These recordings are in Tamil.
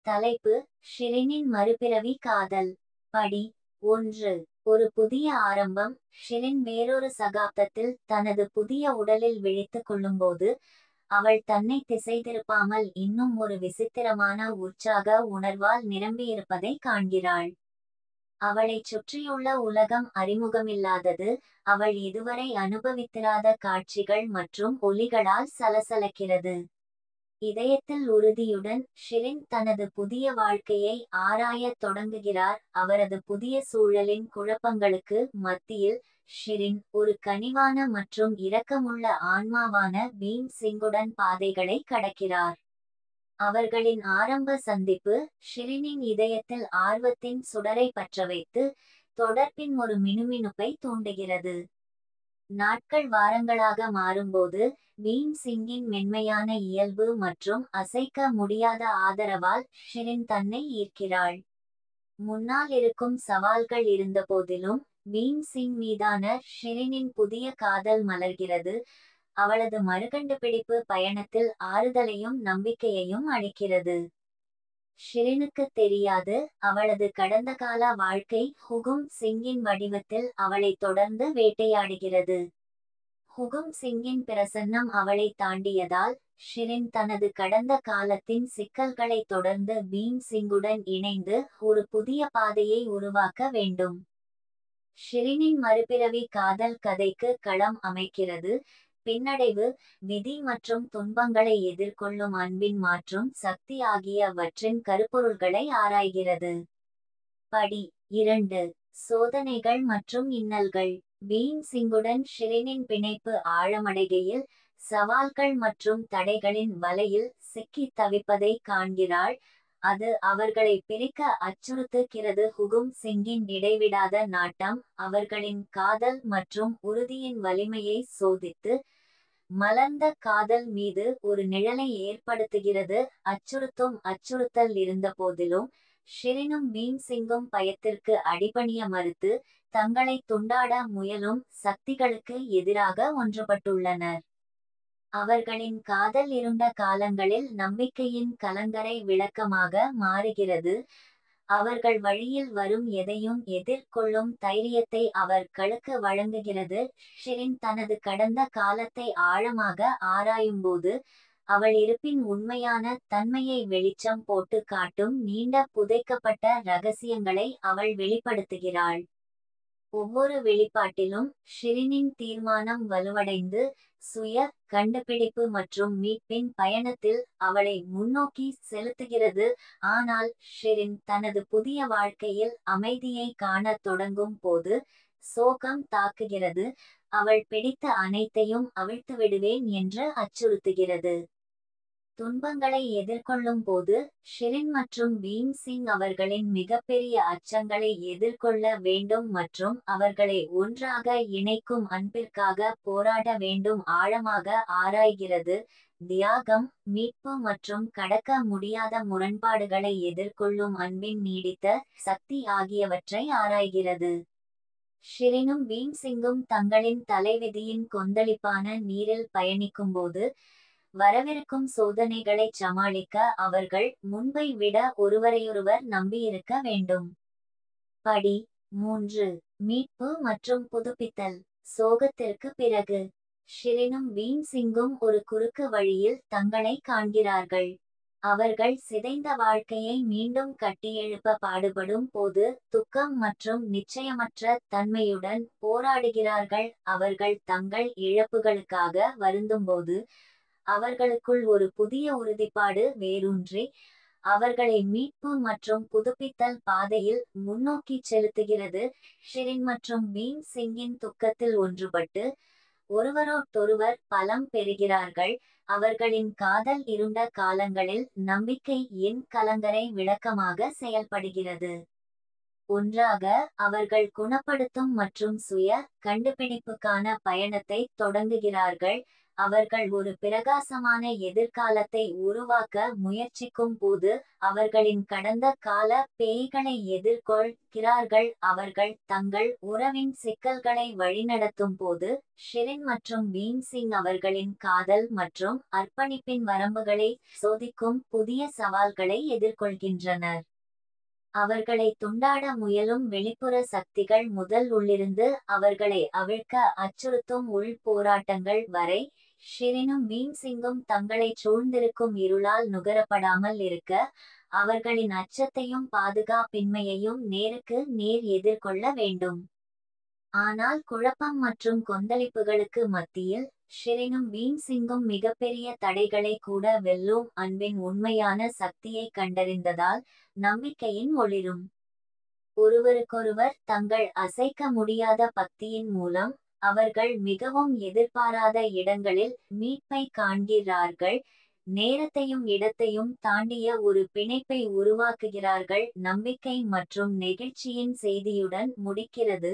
தலைப்பு: ஷிரினின் மறுபிறவி காதல். படி 1. ஒரு புதிய ஆரம்பம். ஷிரின் வேறொரு சகாப்தத்தில் தனது புதிய உடலில் விழித்துக் கொள்ளும்போது, அவள் தன்னை திசை திருப்பாமல் இன்னும் ஒரு விசித்திரமான உற்சாக உணர்வால் நிரம்பியிருப்பதை காண்கிறாள். அவளைச் சுற்றியுள்ள உலகம் அறிமுகமில்லாதது, அவள் இதுவரை அனுபவித்திராத காட்சிகள் மற்றும் ஒலிகளால் சலசலக்கிறது. இதயத்தில் உறுதியுடன் ஷிரின் தனது புதிய வாழ்க்கையை ஆராயத் தொடங்குகிறார். அவரது புதிய சூழலின் குழப்பங்களுக்கு மத்தியில், ஷிரின் ஒரு கனிவான மற்றும் இரக்கமுள்ள ஆன்மாவான பீம் சிங்குடன் பாதைகளை கடக்கிறார். அவர்களின் ஆரம்ப சந்திப்பு, ஷிரினின் இதயத்தில் ஆர்வத்தின் சுடரை பற்றவைத்து, தொடர்பின் ஒரு மினுமினுப்பை தூண்டுகிறது. நாட்கள் வாரங்களாக மாறும்போது, பீம் சிங்கின் மென்மையான இயல்பு மற்றும் அசைக்க முடியாத ஆதரவால் ஷிரின் தன்னை ஈர்க்கிறாள். முன்னால் இருக்கும் சவால்கள் இருந்தபோதிலும், பீம் சிங் மீதான ஷிரினின் புதிய காதல் மலர்கிறது. அவளது மறுகண்டுபிடிப்பு பயணத்தில் ஆறுதலையும் நம்பிக்கையையும் அளிக்கிறது. ஷிரினுக்கு தெரியாது, அவளது கடந்தகால வாழ்க்கை ஹுகும் சிங்கின் வடிவத்தில் அவளை தொடர்ந்து வேட்டையாடுகிறது. ஹுகும் சிங்கின் பிரசன்னம் அவளை தாண்டியதால், ஷிரின் தனது கடந்த காலத்தின் சிக்கல்களை தொடர்ந்து பீம் சிங்குடன் இணைந்து ஒரு புதிய பாதையை உருவாக்க வேண்டும். ஷிரினின் மறுபிறவி காதல் கதைக்கு களம் அமைக்கிறது. பின்னடைவு, விதி மற்றும் துன்பங்களை எதிர்கொள்ளும் அன்பின் மாற்றும் சக்தி ஆகியவற்றின் கருப்பொருள்களை ஆராய்கிறது. படி 2. சோதனைகள் மற்றும் இன்னல்கள். பீம் சிங்குடன் ஷிரினின் பிணைப்பு ஆழமடைகையில், சவால்கள் மற்றும் தடைகளின் வலையில் சிக்கித் தவிப்பதை காண்கிறாள். அது அவர்களை பிரிக்க அச்சுறுத்துகிறது. ஹுகும் சிங்கின் இடைவிடாத நாட்டம் அவர்களின் காதல் மற்றும் உறுதியின் வலிமையை சோதித்து, மலர்ந்த காதல் மீது ஒரு நிழலை ஏற்படுத்துகிறது. அச்சுறுத்தல் இருந்தபோதிலும், ஷிரினும் பீம் சிங்கும் பயத்திற்கு அடிபணிய மறுத்து, தங்களை துண்டாட முயலும் சக்திகளுக்கு எதிராக ஒன்றுபட்டுள்ளனர். அவர்களின் காதல் இருண்ட காலங்களில் நம்பிக்கையின் கலங்கரை விளக்கமாக மாறுகிறது. அவர்கள் வழியில் வரும் எதையும் எதிர்கொள்ளும் தைரியத்தை அவர்களுக்கு வழங்குகிறது. ஷிரின் தனது கடந்த காலத்தை ஆழமாக ஆராயும்போது, அவள் இருப்பின் உண்மையான தன்மையை வெளிச்சம் போட்டு காட்டும் நீண்ட புதைக்கப்பட்ட இரகசியங்களை அவள் வெளிப்படுத்துகிறாள். ஒவ்வொரு வெளிப்பாட்டிலும் ஷிரினின் தீர்மானம் வலுவடைந்து, சுய கண்டுபிடிப்பு மற்றும் மீட்பின் பயணத்தில் அவளை முன்னோக்கி செலுத்துகிறது. ஆனால் ஷிரின் தனது புதிய வாழ்க்கையில் அமைதியை காணத் தொடங்கும் போது, சோகம் தாக்குகிறது. அவள் பிடித்த அனைத்தையும் அவிழ்த்துவிடுவேன் என்று அச்சுறுத்துகிறது. துன்பங்களை எதிர்கொள்ளும் போது, ஷிரின் மற்றும் பீம் சிங் அவர்களின் மிகப்பெரிய அச்சங்களை எதிர்கொள்ள வேண்டும் மற்றும் அவர்களை ஒன்றாக இணைக்கும் அன்பிற்காக போராட வேண்டும். ஆழமாக ஆராய்கிறது. தியாகம், மீட்பு மற்றும் கடக்க முடியாத முரண்பாடுகளை எதிர்கொள்ளும் அன்பின் நீடித்த சக்தி ஆகியவற்றை ஆராய்கிறது. ஷிரினும் பீம் சிங்கும் தங்களின் தலைவிதியின் கொந்தளிப்பான நீரில் பயணிக்கும்போது, வரவிருக்கும் சோதனைகளைச் சமாளிக்க அவர்கள் முன்பை விட ஒருவரையொருவர் நம்பியிருக்க வேண்டும். படி 3. மீட்பு மற்றும் புதுப்பித்தல். சோகத்திற்கு பிறகு, ஷிரினும் பீம் சிங்கும் ஒரு குறுக்கு வழியில் தங்களை காண்கிறார்கள். அவர்கள் சிதைந்த வாழ்க்கையை மீண்டும் கட்டியெழுப்ப பாடுபடும் போது, துக்கம் மற்றும் நிச்சயமற்ற தன்மையுடன் போராடுகிறார்கள். அவர்கள் தங்கள் இழப்புகளுக்காக வருந்தும்போது, அவர்களுக்குள் ஒரு புதிய உறுதிப்பாடு வேரூன்றி, அவர்களை மீட்பு மற்றும் புதுப்பித்தல் பாதையில் முன்னோக்கிச் செலுத்துகிறது. ஷிரின் மற்றும் பீம் சிங்கின் துக்கத்தில் ஒன்றுபட்டு, ஒருவரோடொருவர் பலம் பெறுகிறார்கள். அவர்களின் காதல் இருண்ட காலங்களில் நம்பிக்கை என் கலங்கரை விளக்கமாக செயல்படுகிறது. ஒன்றாக, அவர்கள் குணப்படுத்தும் மற்றும் சுய கண்டுபிடிப்புக்கான பயணத்தை தொடங்குகிறார்கள். அவர்கள் ஒரு பிரகாசமான எதிர்காலத்தை உருவாக்க முயற்சிக்கும் போது அவர்களின் கடந்த கால பேய்களை எதிர்கொள்கிறார்கள். அவர்கள் தங்கள் உறவின் சிக்கல்களை வழிநடத்தும் போது ஷிரின் மற்றும் பீம் சிங் அவர்களின் காதல் மற்றும் அர்ப்பணிப்பின் வரம்புகளை சோதிக்கும் புதிய சவால்களை எதிர்கொள்கின்றனர். அவர்களை துண்டாட முயலும் வெளிப்புற சக்திகள் முதல் உள்ளிருந்து அவர்களை அவிழ்க்க அச்சுறுத்தும் உள் போராட்டங்கள் வரை ஷிரினும் பீம் சிங்கும் தங்களைச் சூழ்ந்திருக்கும் இருளால் நுகரப்படாமல் இருக்க அவர்களின் அச்சத்தையும் பாதுகாப்பின்மையையும் நேருக்கு நேர் எதிர்கொள்ள வேண்டும். ஆனால் குழப்பம் மற்றும் கொந்தளிப்புகளுக்கு மத்தியில் ஷிரினும் பீம் சிங்கும் மிகப்பெரிய தடைகளை கூட வெல்லும் அன்பின் உண்மையான சக்தியை கண்டறிந்ததால் நம்பிக்கையின் ஒளிரும். ஒருவருக்கொருவர் தங்கள் அசைக்க முடியாத பக்தியின் மூலம் அவர்கள் மிகவும் எதிர்பாராத இடங்களில் மீட்பை காண்கிறார்கள். நேரத்தையும் இடத்தையும் தாண்டிய ஒரு பிணைப்பை உருவாக்குகிறார்கள். நம்பிக்கை மற்றும் நெகிழ்ச்சியின் செய்தியுடன் முடிக்கிறது.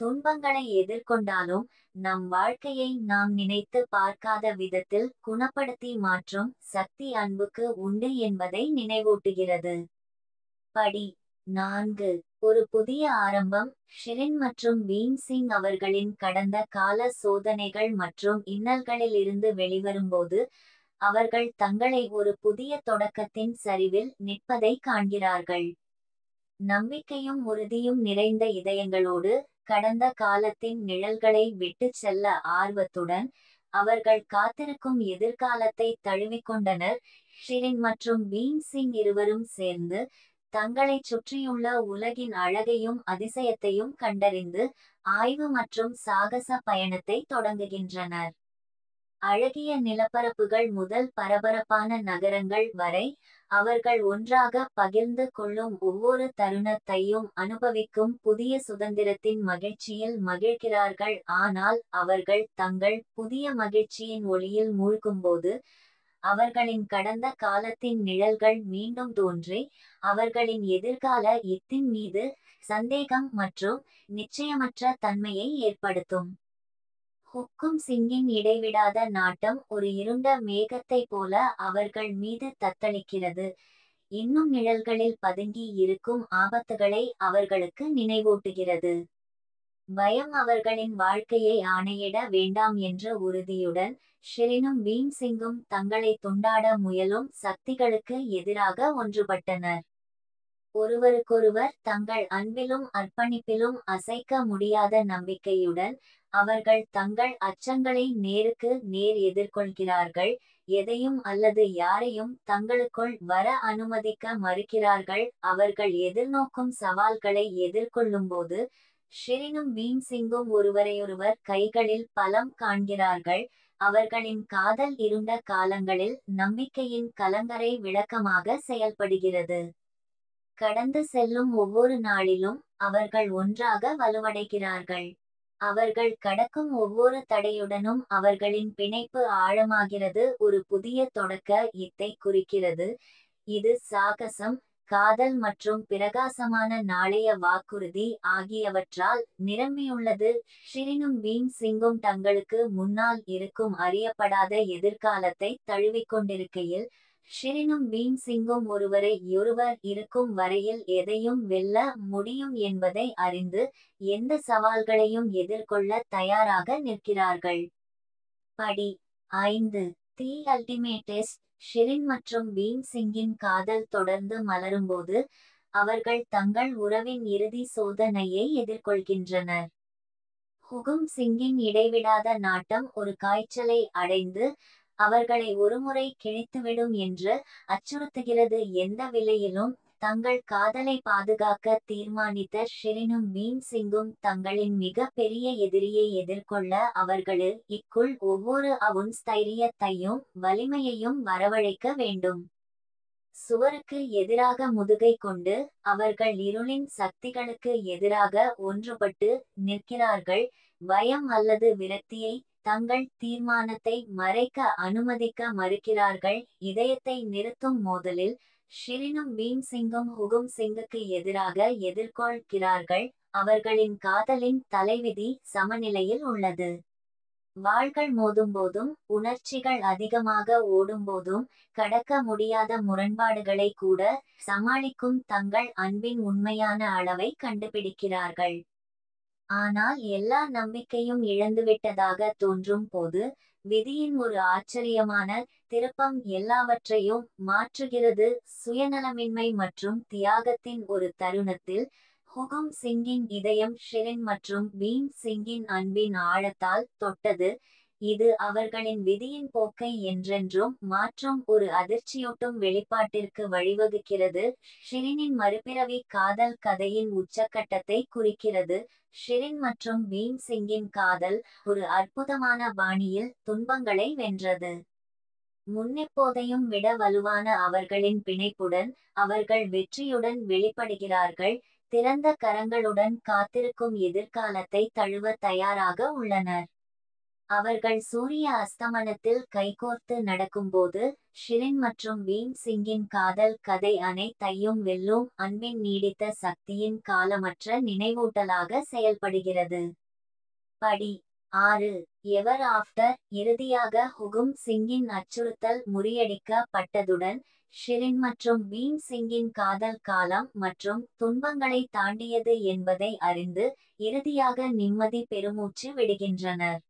துன்பங்களை எதிர்கொண்டாலும் நம் வாழ்க்கையை நாம் நினைத்து பார்க்காத விதத்தில் குணப்படுத்தி மாற்றும் சக்தி அன்புக்கு உண்டு என்பதை நினைவூட்டுகிறது. படி 4. ஒரு புதிய ஆரம்பம். ஷிரின் மற்றும் பீம் சிங் அவர்களின் கடந்த கால சோதனைகள் மற்றும் இன்னல்களிலிருந்து வெளிவரும்போது அவர்கள் தங்களை ஒரு புதிய தொடக்கத்தின் சரிவில் நிற்பதை காண்கிறார்கள். நம்பிக்கையும் உறுதியும் நிறைந்த இதயங்களோடு கடந்த காலத்தின் நிழல்களை விட்டுச் செல்ல ஆர்வத்துடன் அவர்கள் காத்திருக்கும் எதிர்காலத்தை தழுவிக்கொண்டனர். ஷிரின் மற்றும் பீம் சிங் இருவரும் சேர்ந்து தங்களைச் சுற்றியுள்ள உலகின் அழகையும் அதிசயத்தையும் கண்டறிந்து ஆய்வு மற்றும் சாகச பயணத்தை தொடங்குகின்றனர். அழகிய நிலப்பரப்புகள் முதல் பரபரப்பான நகரங்கள் வரை அவர்கள் ஒன்றாக பகிர்ந்து கொள்ளும் ஒவ்வொரு தருணத்தையும் அனுபவிக்கும் புதிய சுதந்திரத்தின் மகிழ்ச்சியில் மகிழ்கிறார்கள். ஆனால் அவர்கள் தங்கள் புதிய மகிழ்ச்சியின் ஒளியில் மூழ்கும்போது அவர்களின் கடந்த காலத்தின் நிழல்கள் மீண்டும் தோன்றி அவர்களின் எதிர்கால யுத்தின் மீது சந்தேகம் மற்றும் நிச்சயமற்ற தன்மையை ஏற்படுத்தும். ஹுக்கும் சிங்கின் இடைவிடாத நாட்டம் ஒரு இருண்ட மேகத்தை போல அவர்கள் மீது தத்தளிக்கிறது. இன்னும் நிழல்களில் பதுங்கி இருக்கும் ஆபத்துகளை அவர்களுக்கு நினைவூட்டுகிறது. பயம் அவர்களின் வாழ்க்கையை ஆணையிட வேண்டாம் என்ற உறுதியுடன் ஷிரினும் பீம் சிங்கும் தங்களை துண்டாட முயலும் சக்திகளுக்கு எதிராக ஒன்றுபட்டனர். ஒருவருக்கொருவர் தங்கள் அன்பிலும் அர்ப்பணிப்பிலும் அசைக்க முடியாத நம்பிக்கையுடன் அவர்கள் தங்கள் அச்சங்களை நேருக்கு நேர் எதிர்கொள்கிறார்கள். எதையும் அல்லது யாரையும் தங்களுக்குள் வர அனுமதிக்க மறுக்கிறார்கள். அவர்கள் எதிர்நோக்கும் சவால்களை எதிர்கொள்ளும்போது ஷிரினும் பீம் சிங்கும் ஒருவரையொருவர் கைகளில் பலம் காண்கிறார்கள். அவர்களின் காதல் இருண்ட காலங்களில் நம்பிக்கையின் கலங்கரை விளக்கமாக செயல்படுகிறது. கடந்து செல்லும் ஒவ்வொரு நாளிலும் அவர்கள் ஒன்றாக வலுவடைகிறார்கள். அவர்கள் கடக்கும் ஒவ்வொரு தடையுடனும் அவர்களின் பிணைப்பு ஆழமாகிறது. ஒரு புதிய தொடக்க யுத்தை குறிக்கிறது. இது சாகசம், காதல் மற்றும் பிரகாசமான நாளைய வாக்குறுதி ஆகியவற்றால் நிரம்பியுள்ளது. ஷிரினும் பீம் சிங்கும் தங்களுக்கு முன்னால் இருக்கும் அறியப்படாத எதிர்காலத்தை தழுவிக்கொண்டிருக்கையில் ஷிரினும் பீம் சிங்கும் ஒருவர் இருக்கும் வரையில் எதையும் வெல்ல முடியும் என்பதை அறிந்து எந்த சவால்களையும் எதிர்கொள்ள தயாராக நிற்கிறார்கள். படி 5. The ultimate test. ஷிரின் மற்றும் பீம் சிங்கின் காதல் தொடர்ந்து மலரும்போது அவர்கள் தங்கள் உறவின் இறுதி சோதனையை எதிர்கொள்கின்றனர். ஹுகும் சிங்கின் இடைவிடாத நாட்டம் ஒரு காய்ச்சலை அடைந்து அவர்களை ஒருமுறை கிழித்துவிடும் என்று அச்சுறுத்துகிறது. எந்த விலையிலும் தங்கள் காதலை பாதுகாக்க தீர்மானித்த ஷிரினும் பீம் சிங்கும் தங்களின் மிக பெரிய எதிரியை எதிர்கொள்ள அவர்களுக்குள் ஒவ்வொரு அவுன்ஸ் தைரியத்தையும் வலிமையையும் வரவழைக்க வேண்டும். சுவருக்கு எதிராக முதுகை கொண்டு அவர்கள் இருளின் சக்திகளுக்கு எதிராக ஒன்றுபட்டு நிற்கிறார்கள். பயம் அல்லது விரக்தியை தங்கள் தீர்மானத்தை மறைக்க அனுமதிக்க மறுக்கிறார்கள். இதயத்தை நிறுத்தும் மோதலில் ஷிரினும் பீம் சிங்கும் ஹுகும் சிங்குக்கு எதிராக எதிர்கொள்கிறார்கள். அவர்களின் காதலின் தலைவிதி சமநிலையில் உள்ளது. வாள்கள் மோதும்போதும் உணர்ச்சிகள் அதிகமாக ஓடும்போதும் கடக்க முடியாத முரண்பாடுகளை கூட சமாளிக்கும் தங்கள் அன்பின் உண்மையான அளவை கண்டுபிடிக்கிறார்கள். ஆனால் எல்லா நம்பிக்கையும் இழந்துவிட்டதாக தோன்றும் போது விதியின் ஒரு ஆச்சரியமான திருப்பம் எல்லாவற்றையும் மாற்றுகிறது. சுயநலமின்மை மற்றும் தியாகத்தின் ஒரு தருணத்தில் ஹுகும் சிங்கின் இதயம் ஷிரின் மற்றும் பீம் சிங்கின் அன்பின் ஆழத்தால் தொட்டது. இது அவர்களின் விதியின் போக்கை என்றென்றும் மாற்றும் ஒரு அதிர்ச்சியூட்டும் வெளிப்பாட்டிற்கு வழிவகுக்கிறது. ஷிரினின் மறுபிறவி காதல் கதையின் உச்சக்கட்டத்தை குறிக்கிறது. ஷிரின் மற்றும் பீம் சிங்கின் காதல் ஒரு அற்புதமான பாணியில் துன்பங்களை வென்றது. முன்னெப்போதையும் விட வலுவான அவர்களின் பிணைப்புடன் அவர்கள் வெற்றியுடன் வெளிப்படுகிறார்கள். திறந்த கரங்களுடன் காத்திருக்கும் எதிர்காலத்தை தழுவ தயாராக உள்ளனர். அவர்கள் சூரிய அஸ்தமனத்தில் கைகோர்த்து நடக்கும்போது ஷிரின் மற்றும் பீம் சிங்கின் காதல் கதை அனைத்தையும் வெல்லும் அன்பின் நீடித்த சக்தியின் காலமற்ற நினைவூட்டலாக செயல்படுகிறது. படி 6 எவர் ஆஃப்டர். இறுதியாக ஹுகும் சிங்கின் அச்சுறுத்தல் முறியடிக்கப்பட்டதுடன் ஷிரின் மற்றும் பீம் சிங்கின் காதல் காலம் மற்றும் துன்பங்களை தாண்டியது என்பதை அறிந்து இறுதியாக நிம்மதி பெருமூச்சு விடுகின்றனர்.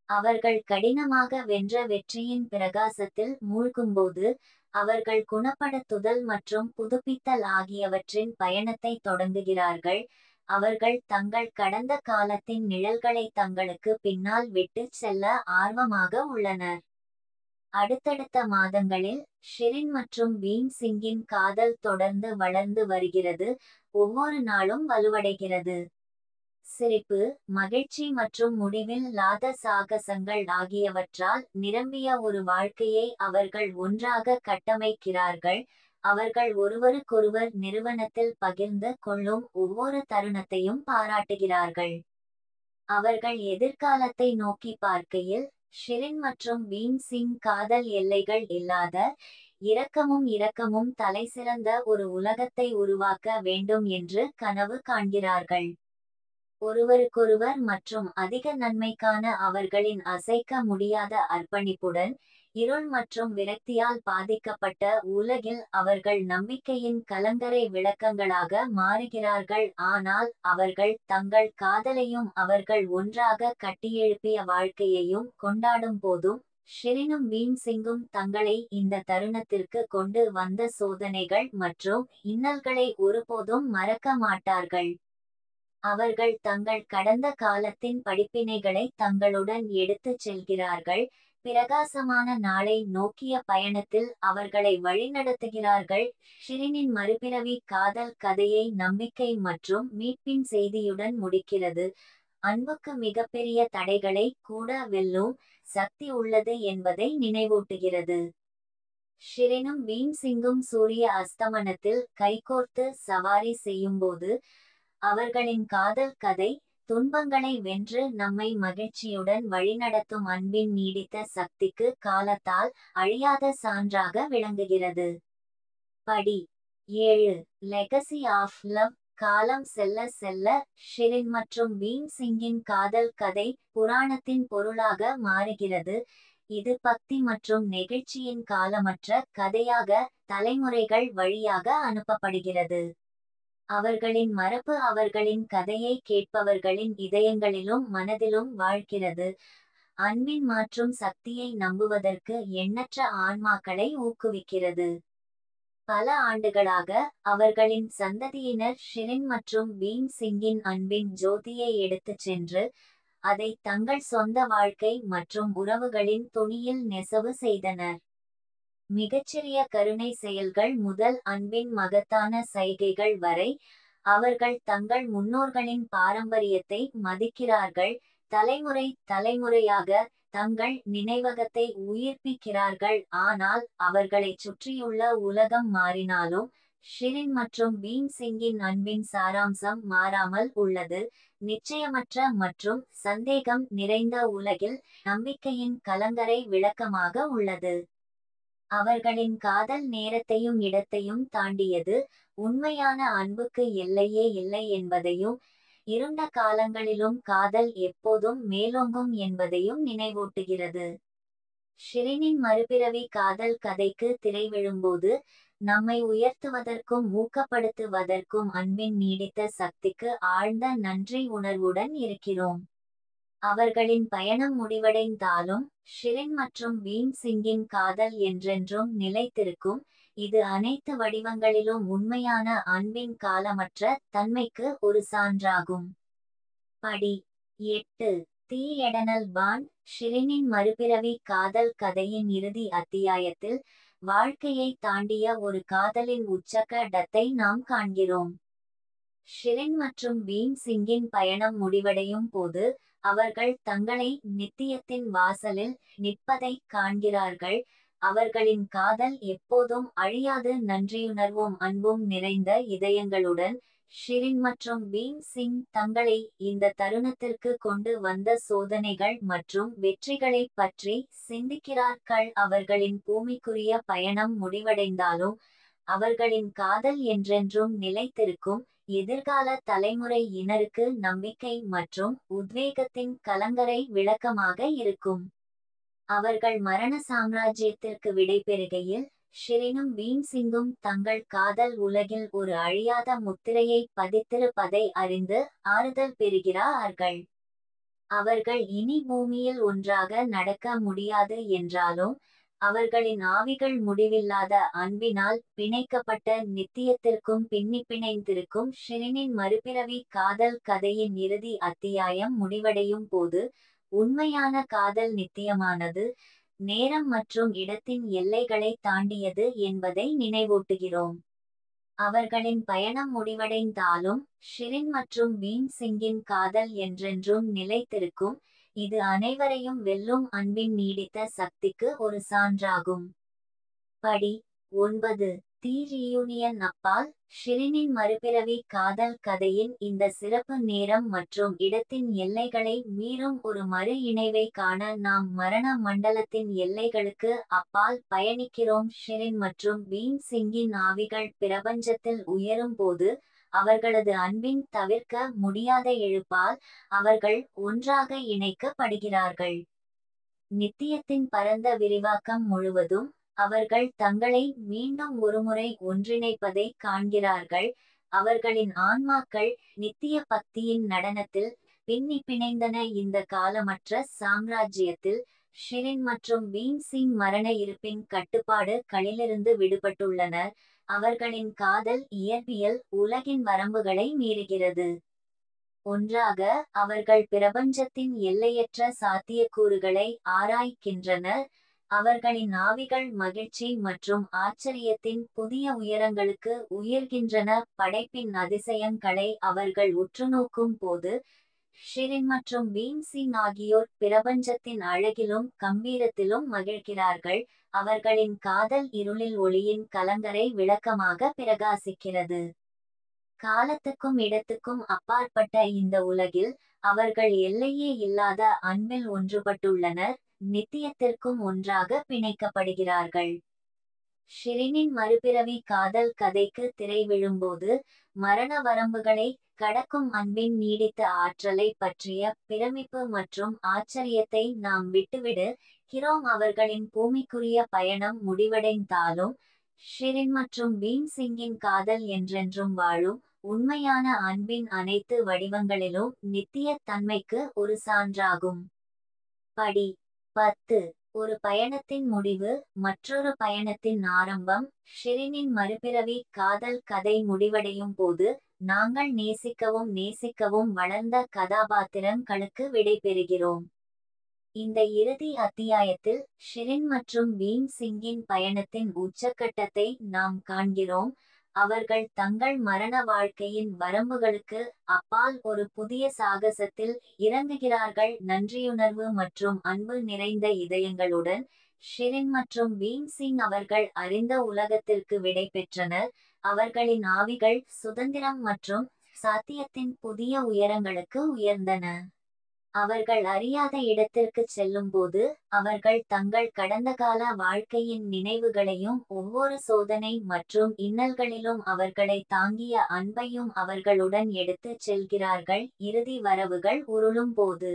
அவர்கள் கடினமாக வென்ற வெற்றியின் பிரகாசத்தில் மூழ்கும்போது அவர்கள் குணப்படுத்துதல் மற்றும் புதுப்பித்தல் ஆகியவற்றின் பயணத்தை தொடங்குகிறார்கள். அவர்கள் தங்கள் கடந்த காலத்தின் நிழல்களை தங்களுக்கு பின்னால் விட்டு செல்ல ஆர்வமாக உள்ளனர். அடுத்தடுத்த மாதங்களில் ஷிரின் மற்றும் பீம் சிங்கின் காதல் தொடர்ந்து வளர்ந்து வருகிறது, ஒவ்வொரு நாளும் வலுவடைகிறது. சிரிப்பு, மகிழ்ச்சி மற்றும் முடிவில் லாத சாகசங்கள் ஆகியவற்றால் நிரம்பிய ஒரு வாழ்க்கையை அவர்கள் ஒன்றாக கட்டமைக்கிறார்கள். அவர்கள் ஒருவருக்கொருவர் நிறுவனத்தில் பகிர்ந்து கொள்ளும் ஒவ்வொரு தருணத்தையும் பாராட்டுகிறார்கள். அவர்கள் எதிர்காலத்தை நோக்கி பார்க்கையில் ஷிரின் மற்றும் பீம் சிங் காதல் எல்லைகள் இல்லாத இரக்கமும் தலைசிறந்த ஒரு உலகத்தை உருவாக்க வேண்டும் என்று கனவு காண்கிறார்கள். ஒருவருக்கொருவர் மற்றும் அதிக நன்மைக்கான அவர்களின் அசைக்க முடியாத அர்ப்பணிப்புடன் இருள் மற்றும் விரக்தியால் பாதிக்கப்பட்ட உலகில் அவர்கள் நம்பிக்கையின் கலங்கரை விளக்கங்களாக மாறுகிறார்கள். ஆனால் அவர்கள் தங்கள் காதலையும் அவர்கள் ஒன்றாக கட்டியெழுப்பிய வாழ்க்கையையும் கொண்டாடும் போதும் ஷிரினும் பீம் சிங்கும் தங்களை இந்த தருணத்திற்கு கொண்டு வந்த சோதனைகள் மற்றும் இன்னல்களை ஒருபோதும் மறக்க மாட்டார்கள். அவர்கள் தங்கள் கடந்த காலத்தின் படிப்பினைகளை தங்களுடன் எடுத்துச் செல்கிறார்கள், பிரகாசமான நாளை நோக்கிய பயணத்தில் அவர்களை வழிநடத்துகிறார்கள். ஷிரினின் மறுபிறவி காதல் கதையை நம்பிக்கை மற்றும் மீட்பின் செய்தியுடன் முடிக்கிறது. அன்புக்கு மிகப்பெரிய தடைகளை கூட வெல்லும் சக்தி உள்ளது என்பதை நினைவூட்டுகிறது. ஷிரினும் பீம் சிங்கும் சூரிய அஸ்தமனத்தில் கைகோர்த்து சவாரி செய்யும்போது அவர்களின் காதல் கதை துன்பங்களை வென்று நம்மை மகிழ்ச்சியுடன் வழிநடத்தும் அன்பின் நீடித்த சக்திக்கு காலத்தால் அழியாத சான்றாக விளங்குகிறது. படி 7 லெகசி ஆஃப் லவ். காலம் செல்ல செல்ல ஷிரின் மற்றும் பீம் சிங்கின் காதல் கதை புராணத்தின் பொருளாக மாறுகிறது. இது பக்தி மற்றும் நெகிழ்ச்சியின் காலமற்ற கதையாக தலைமுறைகள் வழியாக அனுப்பப்படுகிறது. அவர்களின் மரபு அவர்களின் கதையை கேட்பவர்களின் இதயங்களிலும் மனதிலும் வாழ்கிறது. அன்பின் மாற்றும் சக்தியை நம்புவதற்கு எண்ணற்ற ஆன்மாக்களை ஊக்குவிக்கிறது. பல ஆண்டுகளாக அவர்களின் சந்ததியினர் ஷிரின் மற்றும் பீம் சிங்கின் அன்பின் ஜோதியை எடுத்துச் சென்று அதை தங்கள் சொந்த வாழ்க்கை மற்றும் உறவுகளின் துணியில் நெசவு செய்தனர். மிகச்சிறிய கருணை செயல்கள் முதல் அன்பின் மகத்தான சைகைகள் வரை அவர்கள் தங்கள் முன்னோர்களின் பாரம்பரியத்தை மதிக்கிறார்கள். தலைமுறையாக தங்கள் நினைவகத்தை உயிர்ப்பிக்கிறார்கள். ஆனால் அவர்களை சுற்றியுள்ள உலகம் மாறினாலும் ஷிரின் மற்றும் பீம் சிங்கின் அன்பின் சாராம்சம் மாறாமல் உள்ளது. நிச்சயமற்ற மற்றும் சந்தேகம் நிறைந்த உலகில் நம்பிக்கையின் கலங்கரை விளக்கமாக உள்ளது. அவர்களின் காதல் நேரத்தையும் இடத்தையும் தாண்டியது. உண்மையான அன்புக்கு எல்லையே இல்லை என்பதையும் இருண்ட காலங்களிலும் காதல் எப்போதும் மேலோங்கும் என்பதையும் நினைவூட்டுகிறது. ஷிரினின் மறுபிறவி காதல் கதைக்கு திரை விழும்போது நம்மை உயர்த்துவதற்கும் ஊக்கப்படுத்துவதற்கும் அன்பின் நீடித்த சக்திக்கு ஆழ்ந்த நன்றி உணர்வுடன் இருக்கிறோம். அவர்களின் பயணம் முடிவடைந்தாலும் ஷிரின் மற்றும் பீம் சிங்கின் காதல் என்றென்றும் நிலைத்திருக்கும். இது அனைத்து வடிவங்களிலும் உண்மையான அன்பின் காலமற்ற தன்மைக்கு ஒரு சான்றாகும். படி 8. தி எடர்னல் பாண்ட். ஷிரினின் மறுபிறவி காதல் கதையின் இறுதி அத்தியாயத்தில் வாழ்க்கையை தாண்டிய ஒரு காதலின் உச்சகட்டத்தை நாம் காண்கிறோம். ஷிரின் மற்றும் பீம் சிங்கின் பயணம் முடிவடையும் போது அவர்கள் தங்களை நித்தியத்தின் வாசலில் நிற்பதை காண்கிறார்கள். அவர்களின் காதல் எப்போதும் அழியாது, நன்றியுணர்வும் அன்பும் நிறைந்த இதயங்களுடன். ஷிரின் மற்றும் பீம் சிங் தங்களை இந்த தருணத்திற்கு கொண்டு வந்த சோதனைகள் மற்றும் வெற்றிகளை பற்றி சிந்திக்கிறார்கள். அவர்களின் பூமிக்குரிய பயணம் முடிவடைந்தாலும் அவர்களின் காதல் என்றென்றும் நிலைத்திருக்கும். எதிர்கால தலைமுறையினருக்கு நம்பிக்கை மற்றும் உத்வேகத்தின் கலங்கரை விளக்கமாக இருக்கும். அவர்கள் மரண சாம்ராஜ்யத்திற்கு விடைபெறுகையில் ஷிரினும் பீம் சிங்கும் தங்கள் காதல் உலகில் ஒரு அழியாத முத்திரையை பதித்திருப்பதை அறிந்து ஆறுதல் பெறுகிறார்கள். அவர்கள் இனி பூமியில் ஒன்றாக நடக்க முடியாது என்றாலும் அவர்களின் ஆவிகள் முடிவில்லாத அன்பினால் பிணைக்கப்பட்ட நித்தியத்திற்கும் பிணைந்திருக்கும். ஷிரினின் மறுபிறவி காதல் கதையின் இறுதி அத்தியாயம் முடிவடையும் போது உண்மையான காதல் நித்தியமானது, நேரம் மற்றும் இடத்தின் எல்லைகளை தாண்டியது என்பதை நினைவூட்டுகிறோம். அவர்களின் பயணம் முடிவடைந்தாலும் ஷிரின் மற்றும் பீம் சிங்கின் காதல் என்றென்றும் நிலைத்திருக்கும். இது அனைவரையும் வெல்லும் அன்பின் நீடித்த சக்திக்கு ஒரு சான்றாகும். படி 9. தி ரீயூனியன். அப்பால். ஷிரினின் மறுபிறவி காதல் கதையின் இந்த சிறப்பு நேரம் மற்றும் இடத்தின் எல்லைகளை மீறும் ஒரு மறு இணைவை காண நாம் மரண மண்டலத்தின் எல்லைகளுக்கு அப்பால் பயணிக்கிறோம். ஷிரின் மற்றும் பீம் சிங்கின் ஆவிகள் பிரபஞ்சத்தில் உயரும் போது அவர்களது அன்பின் தவிர்க்க முடியாத இழுப்பால் அவர்கள் ஒன்றாக இணைக்கப்படுகிறார்கள். நித்தியத்தின் பரந்த விரிவாக்கம் முழுவதும் அவர்கள் தங்களை மீண்டும் ஒருமுறை ஒன்றிணைப்பதை காண்கிறார்கள். அவர்களின் ஆன்மாக்கள் நித்திய பக்தியின் நடனத்தில் பிணைந்தன. இந்த காலமற்ற சாம்ராஜ்யத்தில் ஷிரின் மற்றும் பீம் சிங் மரண இருப்பின் கட்டுப்பாடுகளிலிருந்து விடுபட்டுள்ளனர். அவர்களின் காதல் இயற்பியல் உலகின் வரம்புகளை மீறுகிறது. ஒன்றாக அவர்கள் பிரபஞ்சத்தின் எல்லையற்ற சாத்தியக்கூறுகளை ஆராய்கின்றனர். அவர்களின் ஆவிகள் மகிழ்ச்சி மற்றும் ஆச்சரியத்தின் புதிய உயரங்களுக்கு உயர்கின்றன. படைப்பின் அதிசயங்களை அவர்கள் உற்றுநோக்கும் போது ஷிரின் மற்றும் பீம் சிங் ஆகியோர் பிரபஞ்சத்தின் அழகிலும் கம்பீரத்திலும் மகிழ்கிறார்கள். அவர்களின் காதல் இருளில் ஒளியின் கலங்கரை விளக்கமாக பிரகாசிக்கிறது. காலத்துக்கும் இடத்துக்கும் அப்பாற்பட்ட இந்த உலகில் அவர்கள் எல்லையே இல்லாத அன்பில் ஒன்றுபட்டுள்ளனர். நித்தியத்திற்கும் ஒன்றாக பிணைக்கப்படுகிறார்கள். ஷிரினின் மறுபிறவி காதல் கதைக்கு திரை விழும்போது மரண வரம்புகளை கடக்கும் அன்பின் நீடித்த ஆற்றலை பற்றிய பிரமிப்பு மற்றும் ஆச்சரியத்தை நாம் விட்டுவிடுகிறோம். அவர்களின் பூமிக்குரிய பயணம் முடிவடைந்தாலும் ஷிரின் மற்றும் பீம் சிங்கின் காதல் என்றென்றும் வாழும். உண்மையான அன்பின் அனைத்து வடிவங்களிலும் நித்திய தன்மைக்கு ஒரு சான்றாகும். படி 10. ஒரு பயணத்தின் முடிவு, மற்றொரு பயணத்தின் ஆரம்பம். ஷிரினின் மறுபிறவி காதல் கதை முடிவடையும் போது நாங்கள் நேசிக்கவும் வளர்ந்த கதாபாத்திரங்களுக்கு விடைபெறுகிறோம். இந்த இறுதி அத்தியாயத்தில் ஷிரின் மற்றும் பீம் சிங்கின் பயணத்தின் உச்சக்கட்டத்தை நாம் காண்கிறோம். அவர்கள் தங்கள் மரண வாழ்க்கையின் வரம்புகளுக்கு அப்பால் ஒரு புதிய சாகசத்தில் இறங்குகிறார்கள். நன்றியுணர்வு மற்றும் அன்பு நிறைந்த இதயங்களுடன் ஷிரின் மற்றும் பீம் சிங் அவர்கள் அறிந்த உலகத்திற்கு விடை பெற்றனர். அவர்களின் ஆவிகள் சுதந்திரம் மற்றும் சாத்தியத்தின் புதிய உயரங்களுக்கு உயர்ந்தன. அவர்கள் அறியாத இடத்திற்கு செல்லும்போது அவர்கள் தங்கள் கடந்த கால வாழ்க்கையின் நினைவுகளையும் ஒவ்வொரு சோதனை மற்றும் இன்னல்களிலும் அவர்களை தாங்கிய அன்பையும் அவர்களுடன் எடுத்துச் செல்கிறார்கள். இறுதி வரவுகள் உருளும் போது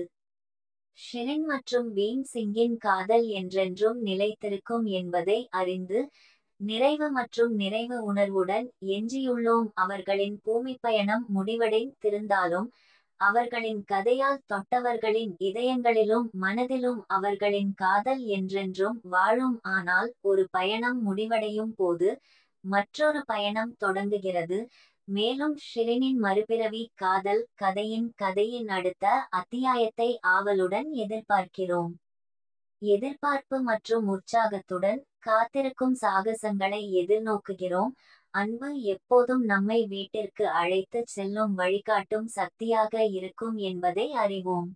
ஷிரின் மற்றும் பீம் சிங்கின் காதல் என்றென்றும் நிலைத்திருக்கும் என்பதை அறிந்து நிறைவு மற்றும் நிறைவு உணர்வுடன் எஞ்சியுள்ளோம். அவர்களின் பூமி பயணம் முடிவடைந்திருந்தாலும் அவர்களின் கதையால் தொட்டவர்களின் இதயங்களிலும் மனதிலும் அவர்களின் காதல் என்றென்றும் வாழும். ஆனால் ஒரு பயணம் முடிவடையும் போது மற்றொரு பயணம் தொடங்குகிறது. மேலும் ஷிரினின் மறுபிறவி காதல் கதையின் அடுத்த அத்தியாயத்தை ஆவலுடன் எதிர்பார்க்கிறோம். எதிர்பார்ப்பு மற்றும் உற்சாகத்துடன் காத்திருக்கும் சாகசங்களை எதிர்நோக்குகிறோம். அன்பு எப்போதும் நம்மை வீட்டிற்கு அழைத்துச் செல்லும் வழிகாட்டும் சக்தியாக இருக்கும் என்பதை அறிவோம்.